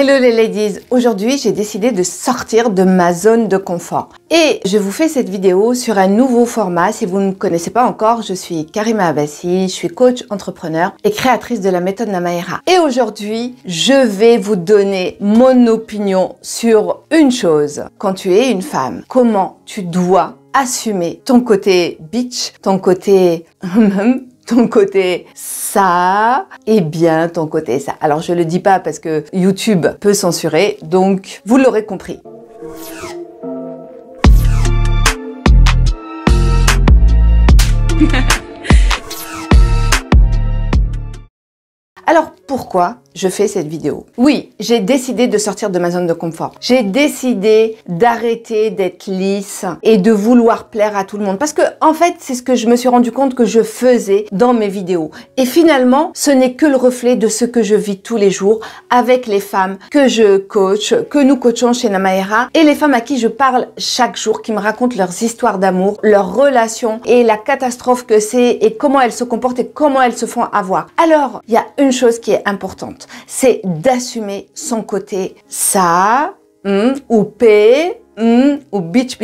Hello les ladies, aujourd'hui j'ai décidé de sortir de ma zone de confort et je vous fais cette vidéo sur un nouveau format. Si vous ne me connaissez pas encore, je suis Karima Abbassi, je suis coach entrepreneur et créatrice de la méthode Namaera. Et aujourd'hui, je vais vous donner mon opinion sur une chose. Quand tu es une femme, comment tu dois assumer ton côté bitch, ton côté ton côté ça et bien ton côté ça. Alors je le dis pas parce que YouTube peut censurer, donc vous l'aurez compris. Alors pourquoi je fais cette vidéo? Oui, j'ai décidé de sortir de ma zone de confort. J'ai décidé d'arrêter d'être lisse et de vouloir plaire à tout le monde. Parce que, en fait, c'est ce que je me suis rendu compte que je faisais dans mes vidéos. Et finalement, ce n'est que le reflet de ce que je vis tous les jours avec les femmes que je coach, que nous coachons chez Namaera et les femmes à qui je parle chaque jour, qui me racontent leurs histoires d'amour, leurs relations et la catastrophe que c'est et comment elles se comportent et comment elles se font avoir. Alors, il y a une chose qui est importante, c'est d'assumer son côté ça, ou paix, ou bitch,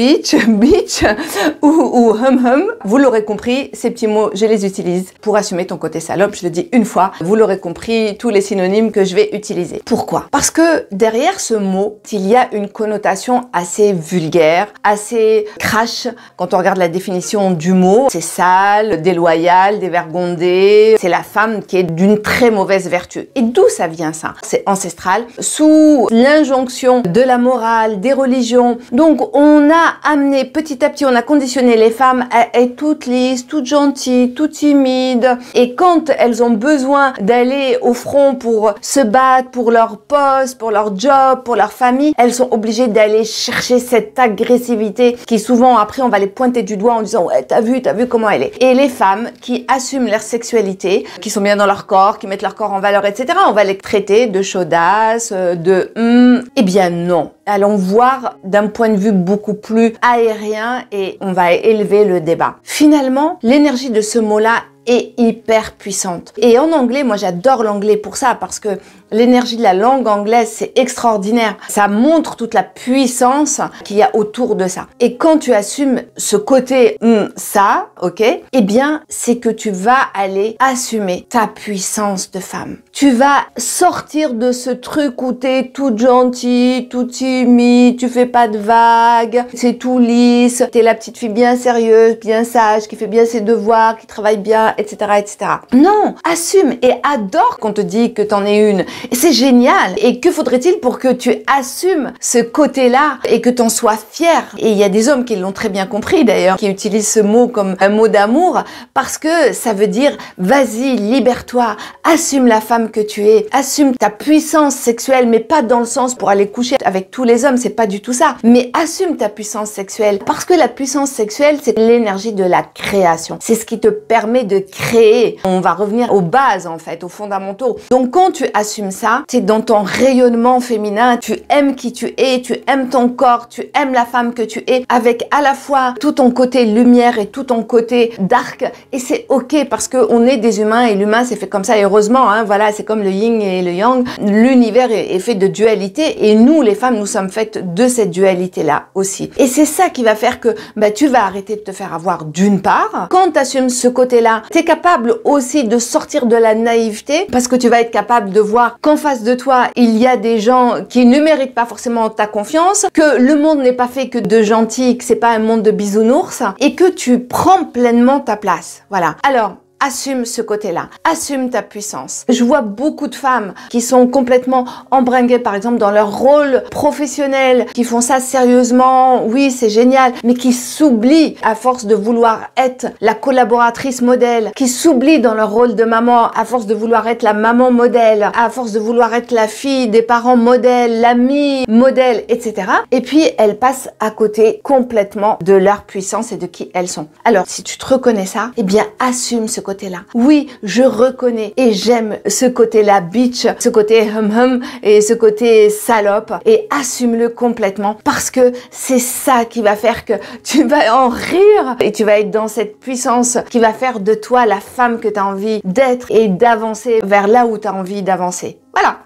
ou hum. Vous l'aurez compris, ces petits mots, je les utilise pour assumer ton côté salope. Je le dis une fois, vous l'aurez compris, tous les synonymes que je vais utiliser. Pourquoi? Parce que derrière ce mot, il y a une connotation assez vulgaire, assez crash. Quand on regarde la définition du mot, c'est sale, déloyal, dévergondé. C'est la femme qui est d'une très mauvaise vertu. Et d'où ça vient ça? C'est ancestral, sous l'injonction de la morale, des religions. Donc on a amené petit à petit, on a conditionné les femmes à être toutes lisses, toutes gentilles, toutes timides. Et quand elles ont besoin d'aller au front pour se battre, pour leur poste, pour leur job, pour leur famille, elles sont obligées d'aller chercher cette agressivité qui souvent après on va les pointer du doigt en disant ouais t'as vu comment elle est. Et les femmes qui assument leur sexualité, qui sont bien dans leur corps, qui mettent leur corps en valeur, etc. On va les traiter de chaudasses, eh bien non. Allons voir d'un point de vue beaucoup plus aérien et on va élever le débat. Finalement, l'énergie de ce mot-là est hyper puissante. Et en anglais, moi j'adore l'anglais pour ça parce que l'énergie de la langue anglaise, c'est extraordinaire. Ça montre toute la puissance qu'il y a autour de ça. Et quand tu assumes ce côté ça, ok, eh bien, c'est que tu vas aller assumer ta puissance de femme. Tu vas sortir de ce truc où t'es toute gentille, toute timide, tu fais pas de vagues, c'est tout lisse, t'es la petite fille bien sérieuse, bien sage, qui fait bien ses devoirs, qui travaille bien, etc., etc. Non, assume et adore qu'on te dit que t'en es une. Et c'est génial. Et que faudrait-il pour que tu assumes ce côté-là et que t'en sois fier? Et il y a des hommes qui l'ont très bien compris d'ailleurs, qui utilisent ce mot comme un mot d'amour parce que ça veut dire vas-y, libère-toi, assume la femme que tu es, assume ta puissance sexuelle, mais pas dans le sens pour aller coucher avec tous les hommes, c'est pas du tout ça. Mais assume ta puissance sexuelle parce que la puissance sexuelle, c'est l'énergie de la création. C'est ce qui te permet de créer. On va revenir aux bases en fait, aux fondamentaux. Donc quand tu assumes ça, c'est dans ton rayonnement féminin, tu aimes qui tu es, tu aimes ton corps, tu aimes la femme que tu es, avec à la fois tout ton côté lumière et tout ton côté dark, et c'est ok parce que on est des humains et l'humain c'est fait comme ça, et heureusement, hein, voilà, c'est comme le yin et le yang, l'univers est fait de dualité, et nous les femmes, nous sommes faites de cette dualité-là aussi. Et c'est ça qui va faire que tu vas arrêter de te faire avoir d'une part, quand tu assumes ce côté-là, tu es capable aussi de sortir de la naïveté, parce que tu vas être capable de voir qu'en face de toi, il y a des gens qui ne méritent pas forcément ta confiance, que le monde n'est pas fait que de gentils, que c'est pas un monde de bisounours, et que tu prends pleinement ta place. Voilà. Alors, assume ce côté-là, assume ta puissance. Je vois beaucoup de femmes qui sont complètement embringuées, par exemple, dans leur rôle professionnel, qui font ça sérieusement, oui, c'est génial, mais qui s'oublient à force de vouloir être la collaboratrice modèle, qui s'oublient dans leur rôle de maman à force de vouloir être la maman modèle, à force de vouloir être la fille des parents modèles, l'amie modèle, etc. Et puis, elles passent à côté complètement de leur puissance et de qui elles sont. Alors, si tu te reconnais ça, eh bien, assume ce côté-là. Oui, je reconnais et j'aime ce côté-là bitch, ce côté hum et ce côté salope, et assume-le complètement parce que c'est ça qui va faire que tu vas en rire et tu vas être dans cette puissance qui va faire de toi la femme que tu as envie d'être et d'avancer vers là où tu as envie d'avancer. Voilà.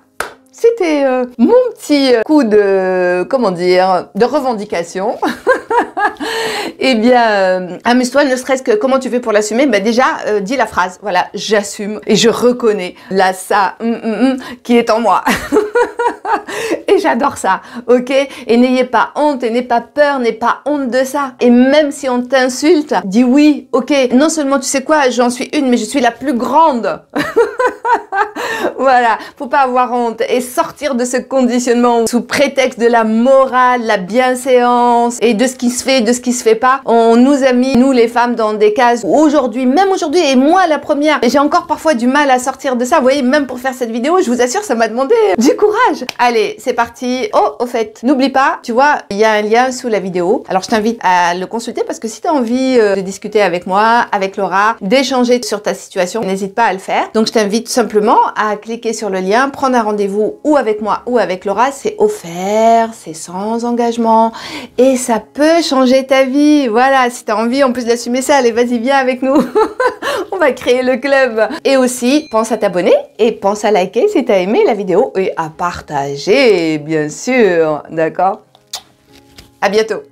c'était mon petit coup de, comment dire, de revendication. Eh bien, amuse-toi, ne serait-ce que comment tu fais pour l'assumer. Ben déjà, dis la phrase, voilà, j'assume et je reconnais là ça qui est en moi. Et j'adore ça, ok? Et n'ayez pas honte et n'ayez pas peur, n'ayez pas honte de ça. Et même si on t'insulte, dis oui, ok. Non seulement tu sais quoi, j'en suis une, mais je suis la plus grande. Voilà, faut pas avoir honte et sortir de ce conditionnement sous prétexte de la morale, la bienséance et de ce qui se fait et de ce qui se fait pas. On nous a mis, nous les femmes, dans des cases où aujourd'hui, même aujourd'hui, et moi la première, j'ai encore parfois du mal à sortir de ça. Vous voyez, même pour faire cette vidéo, je vous assure, ça m'a demandé du courage. Allez, c'est parti. Oh, au fait, n'oublie pas, tu vois, il y a un lien sous la vidéo. Alors, je t'invite à le consulter parce que si tu as envie de discuter avec moi, avec Laura, d'échanger sur ta situation, n'hésite pas à le faire. Donc, je t'invite simplement à cliquer sur le lien, prendre un rendez-vous ou avec moi ou avec Laura. C'est offert, c'est sans engagement et ça peut changer ta vie. Voilà, si tu as envie en plus d'assumer ça, allez, vas-y, viens avec nous. On va créer le club. Et aussi, pense à t'abonner et pense à liker si tu as aimé la vidéo et à partager, bien sûr. D'accord? À bientôt.